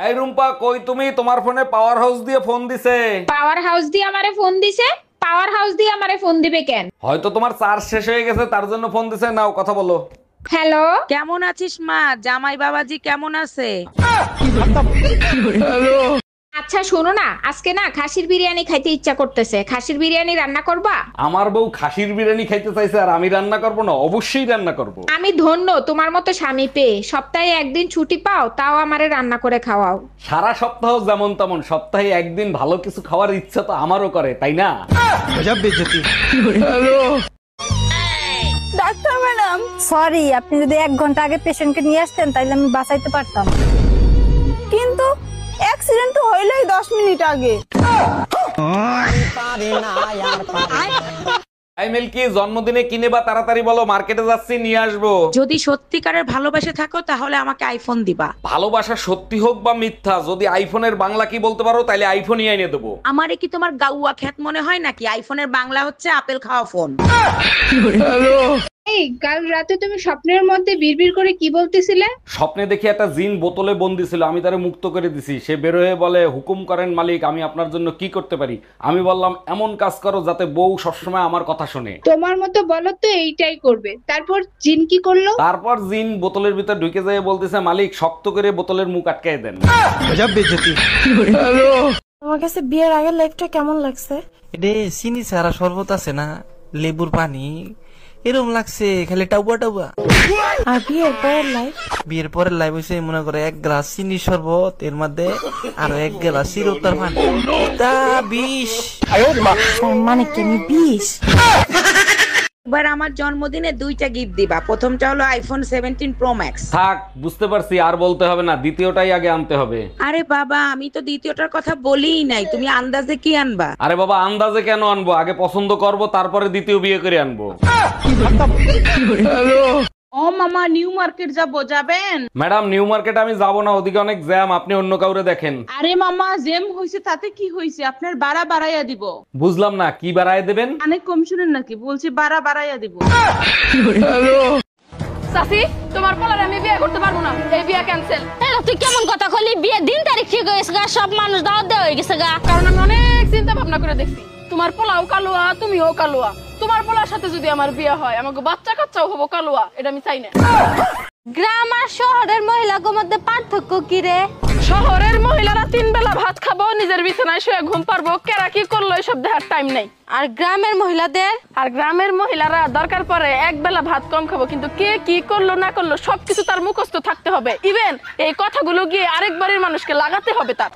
এই রুম্পা, কই তুমি? তোমার ফোনে পাওয়ার হাউস দিয়ে ফোন দিছে। পাওয়ার হাউস দিয়ে আমারে ফোন দিছে? পাওয়ার হাউস দিয়ে আমারে ফোন দিবে কেন? হয়তো তোমার চার্জ শেষ হয়ে গেছে, তার জন্য ফোন দিছে। নাও কথা বলো। হ্যালো, কেমন আছিস মা? জামাই বাবাজি কেমন আছে? আচ্ছা শোনো না, আজকে না খাসির বিরিয়ানি খাইতে ইচ্ছা করতেছে। খাসির বিরিয়ানি রান্না করবা? আমার বউ খাসির বিরিয়ানি খাইতে চাইছে আর আমি রান্না করবো না? অবশ্যই রান্না করব। আমি ধন্য তোমার মতো স্বামী পেয়ে। সপ্তাহে একদিন ছুটি পাও, তাও আমারে রান্না করে খাওয়াও। সারা সপ্তাহ যেমন তেমন, সপ্তাহে একদিন ভালো কিছু খাওয়ার ইচ্ছা তো আমারও করে, তাই না? ডাক্তার ম্যাডাম, সরি, আপনি যদি 1 ঘন্টা আগে পেশেন্টকে নিয়ে আসতেন তাহলে আমি বাঁচাইতে পারতাম, কিন্তু অ্যাক্সিডেন্ট তো হইলই 10 মিনিট আগে। এই মিল্কি, জন্মদিনে কিনে বা তাড়াতাড়ি বলো, মার্কেটে যাচ্ছি, নিয়ে আসবো। যদি সত্যিকারের ভালোবাসে থাকো তাহলে আমাকে আইফোন দিবা। ভালোবাসা সত্যি হোক বা মিথ্যা, যদি আইফোনের বাংলা কি বলতে পারো তাহলে আইফোনই এনে দেবো। আমারে কি তোমার গাউয়া খ্যাত মনে হয় নাকি? আইফোনের বাংলা হচ্ছে আপেল খাওয়া ফোন। এই কাল রাতে তুমি স্বপ্নের মধ্যে বিড়বিড় করে কি বলতেছিলে? স্বপ্নে দেখি একটা জিন বোতলে বন্দি ছিল, আমি তারে মুক্ত করে দিছি। সে বের হয়ে বলে, হুকুম করেন মালিক, আমি আপনার জন্য কি করতে পারি? আমি বললাম, এমন কাজ করো যাতে বউ সবসময় আমার কথা শোনে। তোমার মতো বলো তো এইটাই করবে। তারপর জিন কি করলো? তারপর জিন বোতলের ভিতর ঢুকে যেয়ে বলতেছে, মালিক শক্ত করে বোতলের মুখ আটকায় দেন। আমার কাছে বিয়ের আগের লাইফটা কেমন লাগছে? এটা চিনি ছাড়া শরবত আছে না, লেবুর পানি, এরকম লাগছে, খালি টাউবা টাউবা। আর বিয়ের পরের লাইফ? বিয়ের পরের লাইফ হয়েছে মনে করে 1 গ্লাস চিনি শরবত, এর মধ্যে আরো 1 গ্লাস চিরতার পানি, তা 20। মানে কি আমি 20? এবার আমার জন্মদিনে 2টা গিফট দিবা। প্রথমটা হলো আইফোন 17 প্রো ম্যাক্স। থাক, বুঝতে পারছি, আর বলতে হবে না, দ্বিতীয়টাই আগে আনতে হবে। আরে বাবা, আমি তো দ্বিতীয়টার কথা বলিই নাই, তুমি আন্দাজে কি আনবা? আরে বাবা, আন্দাজে কেন আনবো? আগে পছন্দ করব, তারপরে দ্বিতীয় বিয়ে করে আনবো। ও মামা, নিউ মার্কেট যাবেন? ম্যাডাম, নিউ মার্কেট আমি যাব না, ওদিকে অনেক জ্যাম, আপনি অন্য কাউরে দেখেন। আরে মামা, জেম হইছে তাতে কি হইছে? আপনার ভাড়া বাড়াইয়া দিব। বুঝলাম না, কি বাড়ায় দেবেন? অনেক কম শুনেন নাকি? বলছি ভাড়া বাড়াইয়া দিব। সাসি, তোমার পোলারে আমি বিয়ে করতে পারবো না, এই বিয়ে ক্যান্সেল। তুই কেমন কথা কইলি? বিয়ের দিন তারিখ ঠিক হয়েছে গা, সব মানুষ দাওয়াত দেওয়া হয়ে গেছে গা। কারণ আমি অনেক চিন্তা ভাবনা করে দেখছি, তোমার পোলাও কালুয়া, তুমিও কালুয়া। তোমার পোলার সাথে যদি আমার বিয়ে হয়, আমাকে বাচ্চা কাচ্চাও হবো কালুয়া, এটা আমি চাই না। গ্রাম আর শহরের মহিলাদের মধ্যে পার্থক্য কি রে? শহরের মহিলারা 3 বেলা ভাত খাবো, নিজের বিছানায় শুয়ে ঘুম পারবো, কেরা কি করলো এসব দেখার টাইম নাই। আর গ্রামের মহিলাদের? আর গ্রামের মহিলারা দরকার পড়ে 1 বেলা ভাত কম খাবো, কিন্তু কে কি করলো না করলো সবকিছু তার মুখস্থ থাকতে হবে। ইভেন এই কথাগুলো গিয়ে আরেক বাড়ির মানুষকে লাগাতে হবে তার।